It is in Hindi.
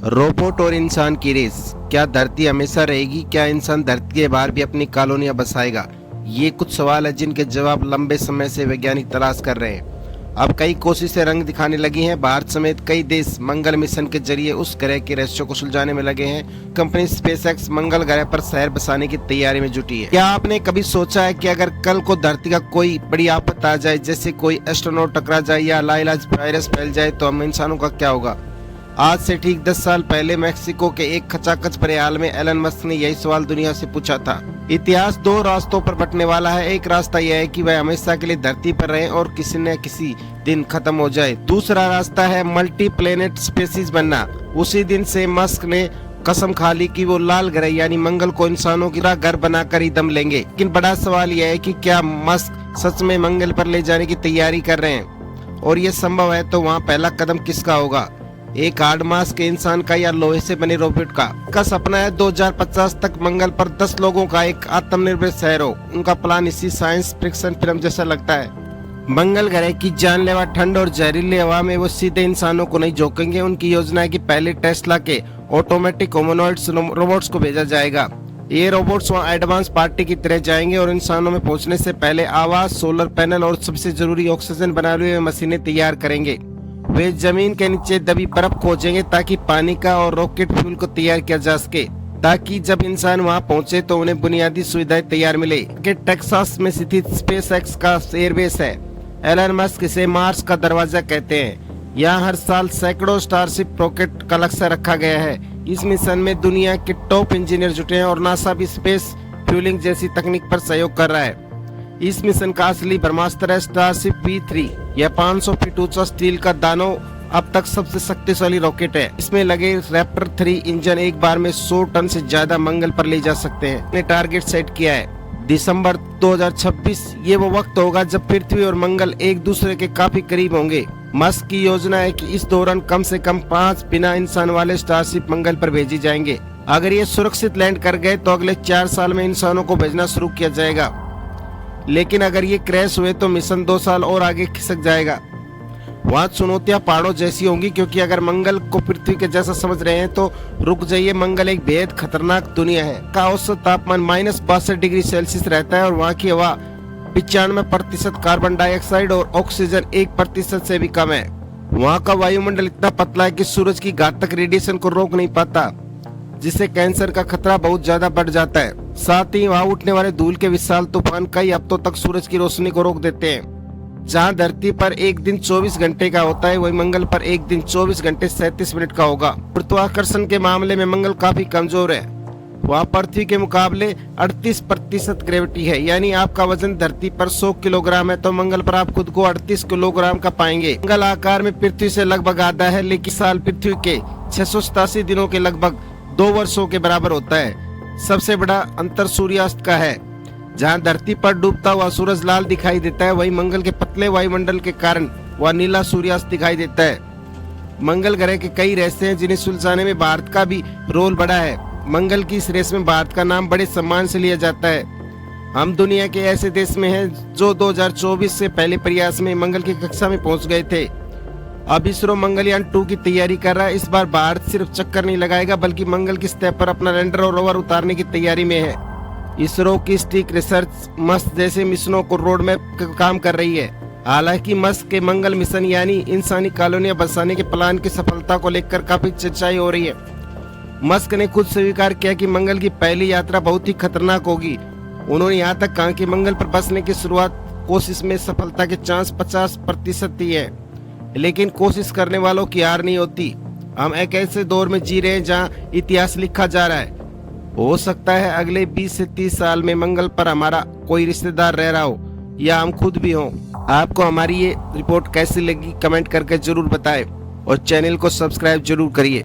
रोबोट और इंसान की रेस। क्या धरती हमेशा रहेगी? क्या इंसान धरती के बाहर भी अपनी कॉलोनियां बसाएगा? ये कुछ सवाल है जिनके जवाब लंबे समय से वैज्ञानिक तलाश कर रहे हैं। अब कई कोशिशें रंग दिखाने लगी हैं। भारत समेत कई देश मंगल मिशन के जरिए उस ग्रह के रहस्यों को सुलझाने में लगे हैं। कंपनी स्पेसएक्स मंगल ग्रह पर शहर बसाने की तैयारी में जुटी है। क्या आपने कभी सोचा है कि अगर कल को धरती का कोई बड़ी आफत आ जाए, जैसे कोई एस्ट्रोनॉट टकरा जाए या लाइलाज वायरस फैल जाए, तो हम इंसानों का क्या होगा? आज से ठीक 10 साल पहले मैक्सिको के एक खचाखच भरे हाल में एलन मस्क ने यही सवाल दुनिया से पूछा था। इतिहास दो रास्तों पर बंटने वाला है। एक रास्ता यह है कि वह हमेशा के लिए धरती पर रहे और किसी न किसी दिन खत्म हो जाए। दूसरा रास्ता है मल्टी प्लेनेट स्पेसीज बनना। उसी दिन से मस्क ने कसम खा ली कि वो लाल ग्रह यानी मंगल को इंसानों की घर बनाकर ही दम लेंगे। लेकिन बड़ा सवाल यह है कि क्या मस्क सच में मंगल पर ले जाने की तैयारी कर रहे हैं, और ये संभव है तो वहाँ पहला कदम किसका होगा? एक हार्ड मास के इंसान का या लोहे से बने रॉकेट का सपना है 2050 तक मंगल पर 10 लोगों का एक आत्मनिर्भर शहर हो। उनका प्लान इसी साइंस फिक्शन फिल्म जैसा लगता है। मंगल ग्रह की जानलेवा ठंड और जहरीली हवा में वो सीधे इंसानों को नहीं झोंकेंगे। उनकी योजना है कि पहले टेस्ला के ऑटोमेटिक ह्यूमनॉइड्स रोबोट्स को भेजा जाएगा। ये रोबोट्स वहाँ एडवांस पार्टी की तरह जाएंगे और इंसानों में पहुंचने से पहले आवाज, सोलर पैनल और सबसे जरूरी ऑक्सीजन बनाने हुए मशीनें तैयार करेंगे। वे जमीन के नीचे दबी बर्फ खोजेंगे ताकि पानी का और रॉकेट फ्यूल को तैयार किया जा सके, ताकि जब इंसान वहां पहुंचे तो उन्हें बुनियादी सुविधाएं तैयार मिले। कि टेक्सास में स्थित स्पेसएक्स का एयरबेस है। एलन मस्क इसे मार्स का दरवाजा कहते हैं। यहाँ हर साल सैकड़ों स्टारशिप रॉकेट का लक्ष्य रखा गया है। इस मिशन में दुनिया के टॉप इंजीनियर जुटे हैं और नासा भी स्पेस फ्यूलिंग जैसी तकनीक पर सहयोग कर रहा है। इस मिशन का असली ब्रह्मास्त्र है स्टारशिप V3। यह 500 फीट ऊंचा स्टील का दानव अब तक सबसे शक्तिशाली रॉकेट है। इसमें लगे रैप्टर 3 इंजन एक बार में 100 टन से ज्यादा मंगल पर ले जा सकते हैं। ने टारगेट सेट किया है दिसंबर 2026। ये वो वक्त होगा जब पृथ्वी और मंगल एक दूसरे के काफी करीब होंगे। मस्क की योजना है कि इस दौरान कम से कम 5 बिना इंसान वाले स्टारशिप मंगल पर भेजी जाएंगे। अगर ये सुरक्षित लैंड कर गए तो अगले 4 साल में इंसानों को भेजना शुरू किया जाएगा। लेकिन अगर ये क्रैश हुए तो मिशन 2 साल और आगे खिसक जाएगा। वहाँ चुनौतियां पहाड़ों जैसी होंगी, क्योंकि अगर मंगल को पृथ्वी के जैसा समझ रहे हैं तो रुक जाइए। मंगल एक बेहद खतरनाक दुनिया है। का औसत तापमान -62 डिग्री सेल्सियस रहता है और वहाँ की हवा 95% कार्बन डाइऑक्साइड और ऑक्सीजन 1% से भी कम है। वहाँ का वायुमंडल इतना पतला है कि सूरज की घातक रेडिएशन को रोक नहीं पाता, जिससे कैंसर का खतरा बहुत ज्यादा बढ़ जाता है। साथ ही वहाँ उठने वाले धूल के विशाल तूफान कई हफ्तों तक सूरज की रोशनी को रोक देते हैं। जहाँ धरती पर एक दिन 24 घंटे का होता है, वही मंगल पर एक दिन 24 घंटे 37 मिनट का होगा। गुरुत्वाकर्षण के मामले में मंगल काफी कमजोर है। वहाँ पृथ्वी के मुकाबले 38% ग्रेविटी है। यानी आपका वजन धरती पर 100 किलोग्राम है तो मंगल पर आप खुद को 38 किलोग्राम का पाएंगे। मंगल आकार में पृथ्वी से लगभग आधा है, लेकिन साल पृथ्वी के 687 दिनों के लगभग 2 वर्षों के बराबर होता है। सबसे बड़ा अंतर सूर्यास्त का है। जहां धरती पर डूबता हुआ सूरज लाल दिखाई देता है, वहीं मंगल के पतले वायुमंडल के कारण वह नीला सूर्यास्त दिखाई देता है। मंगल ग्रह के कई रहस्य हैं जिन्हें सुलझाने में भारत का भी रोल बड़ा है। मंगल की इस रेस में भारत का नाम बड़े सम्मान से लिया जाता है। हम दुनिया के ऐसे देश में हैं जो 2024 से पहले प्रयास में मंगल की कक्षा में पहुंच गए थे। अब इसरो मंगलयान 2 की तैयारी कर रहा है। इस बार भारत सिर्फ चक्कर नहीं लगाएगा, बल्कि मंगल की सतह पर अपना लैंडर और रोवर उतारने की तैयारी में है। इसरो की स्टिक रिसर्च मस्क जैसे मिशनों को रोड मैप का काम कर रही है। हालांकि मस्क के मंगल मिशन यानी इंसानी कॉलोनियां बसाने के प्लान की सफलता को लेकर काफी चर्चाएं हो रही है। मस्क ने खुद स्वीकार किया कि मंगल की पहली यात्रा बहुत ही खतरनाक होगी। उन्होंने यहाँ तक कहा कि मंगल पर बसने की शुरुआत कोशिश में सफलता के चांस 50% ही है, लेकिन कोशिश करने वालों की हार नहीं होती। हम एक ऐसे दौर में जी रहे हैं जहां इतिहास लिखा जा रहा है। हो सकता है अगले 20 से 30 साल में मंगल पर हमारा कोई रिश्तेदार रह रहा हो या हम खुद भी हों। आपको हमारी ये रिपोर्ट कैसी लगी कमेंट करके जरूर बताएं और चैनल को सब्सक्राइब जरूर करिए।